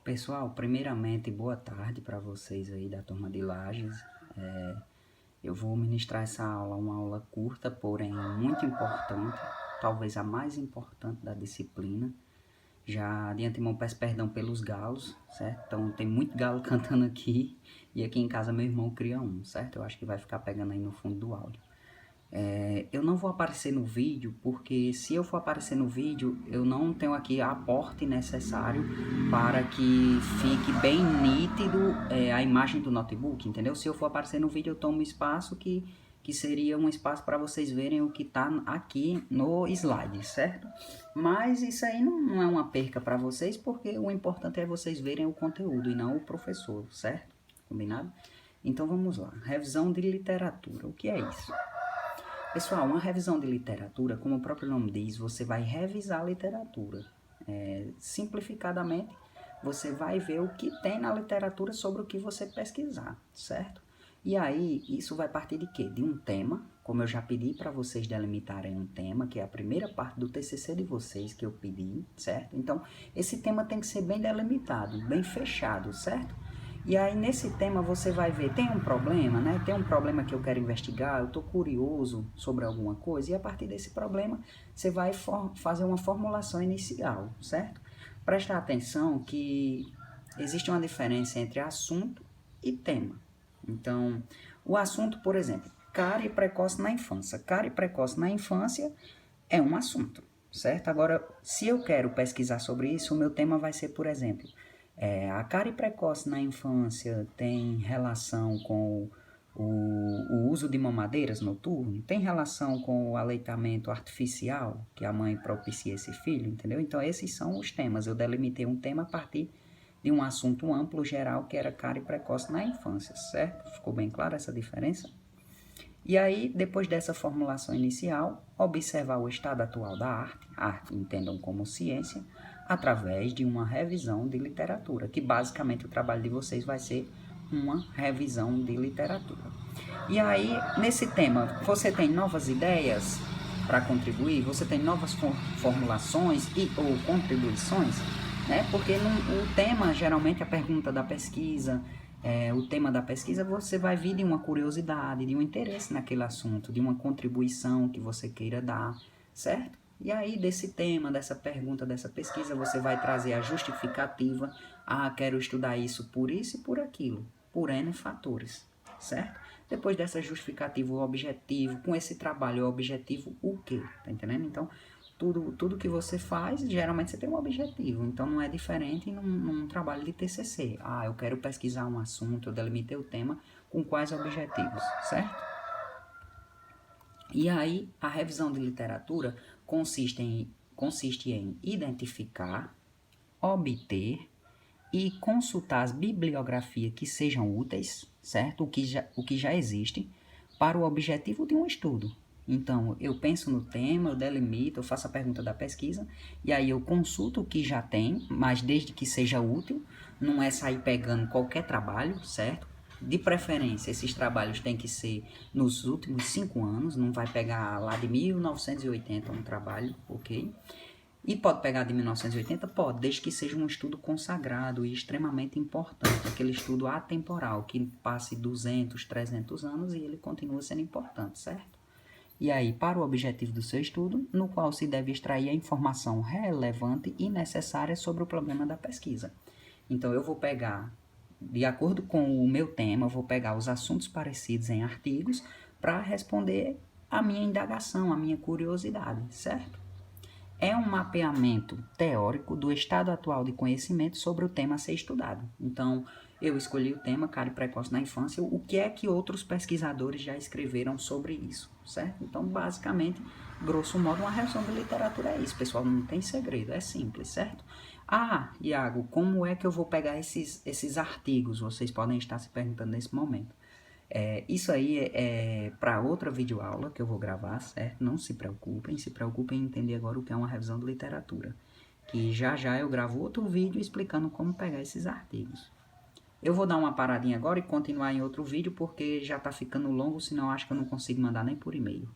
Pessoal, primeiramente, boa tarde para vocês aí da turma de Lages. Eu vou ministrar essa aula, uma aula curta, porém muito importante, talvez a mais importante da disciplina. Já de antemão peço perdão pelos galos, certo? Então tem muito galo cantando aqui e aqui em casa meu irmão cria um, certo? Eu acho que vai ficar pegando aí no fundo do áudio. Eu não vou aparecer no vídeo, porque se eu for aparecer no vídeo, eu não tenho aqui aporte necessário para que fique bem nítido a imagem do notebook, entendeu? Se eu for aparecer no vídeo, eu tomo espaço que seria um espaço para vocês verem o que está aqui no slide, certo? Mas isso aí não é uma perca para vocês, porque o importante é vocês verem o conteúdo e não o professor, certo? Combinado? Então vamos lá. Revisão de literatura. O que é isso? Pessoal, uma revisão de literatura, como o próprio nome diz, você vai revisar a literatura. Simplificadamente, você vai ver o que tem na literatura sobre o que você pesquisar, certo? E aí, isso vai partir de quê? De um tema, como eu já pedi para vocês delimitarem um tema, que é a primeira parte do TCC de vocês que eu pedi, certo? Então, esse tema tem que ser bem delimitado, bem fechado, certo? E aí nesse tema você vai ver, tem um problema, né? Tem um problema que eu quero investigar, eu estou curioso sobre alguma coisa, e a partir desse problema você vai fazer uma formulação inicial, certo? Prestar atenção que existe uma diferença entre assunto e tema. Então, o assunto, por exemplo, cárie precoce na infância. Cárie precoce na infância é um assunto, certo? Agora, se eu quero pesquisar sobre isso, o meu tema vai ser, por exemplo, a cárie precoce na infância tem relação com o uso de mamadeiras noturno? Tem relação com o aleitamento artificial que a mãe propicia esse filho, entendeu? Então, esses são os temas. Eu delimitei um tema a partir de um assunto amplo, geral, que era cárie precoce na infância, certo? Ficou bem clara essa diferença? E aí, depois dessa formulação inicial, observar o estado atual da arte entendam como ciência, através de uma revisão de literatura, que basicamente o trabalho de vocês vai ser uma revisão de literatura. E aí, nesse tema, você tem novas ideias para contribuir? Você tem novas formulações e ou contribuições? Né? Porque o tema, geralmente, a pergunta da pesquisa, o tema da pesquisa, você vai vir de uma curiosidade, de um interesse naquele assunto, de uma contribuição que você queira dar, certo? E aí, desse tema, dessa pergunta, dessa pesquisa, você vai trazer a justificativa. Quero estudar isso e por aquilo, por N fatores, certo? Depois dessa justificativa, o objetivo, com esse trabalho, o objetivo, o quê? Tá entendendo? Então, tudo que você faz, geralmente você tem um objetivo. Então, não é diferente num trabalho de TCC. Eu quero pesquisar um assunto, eu delimitei o tema, com quais objetivos, certo? E aí, a revisão de literatura consiste em identificar, obter e consultar as bibliografias que sejam úteis, certo? O que já existe, para o objetivo de um estudo. Então, eu penso no tema, eu delimito, eu faço a pergunta da pesquisa, e aí eu consulto o que já tem, mas desde que seja útil, não é sair pegando qualquer trabalho, certo? De preferência, esses trabalhos têm que ser nos últimos 5 anos, não vai pegar lá de 1980 um trabalho, ok? E pode pegar de 1980? Pode, desde que seja um estudo consagrado e extremamente importante, aquele estudo atemporal, que passe 200, 300 anos e ele continua sendo importante, certo? E aí, para o objetivo do seu estudo, no qual se deve extrair a informação relevante e necessária sobre o problema da pesquisa. Então, eu vou pegar, de acordo com o meu tema, eu vou pegar os assuntos parecidos em artigos para responder a minha indagação, a minha curiosidade, certo? É um mapeamento teórico do estado atual de conhecimento sobre o tema a ser estudado. Então, eu escolhi o tema cárie precoce na infância, o que é que outros pesquisadores já escreveram sobre isso, certo? Então, basicamente, grosso modo, uma revisão de literatura é isso, pessoal, não tem segredo, é simples, certo? Iago, como é que eu vou pegar esses artigos? Vocês podem estar se perguntando nesse momento. Isso aí é para outra videoaula que eu vou gravar, certo? Não se preocupem em entender agora o que é uma revisão de literatura. Que já eu gravo outro vídeo explicando como pegar esses artigos. Eu vou dar uma paradinha agora e continuar em outro vídeo porque já está ficando longo, senão acho que eu não consigo mandar nem por e-mail.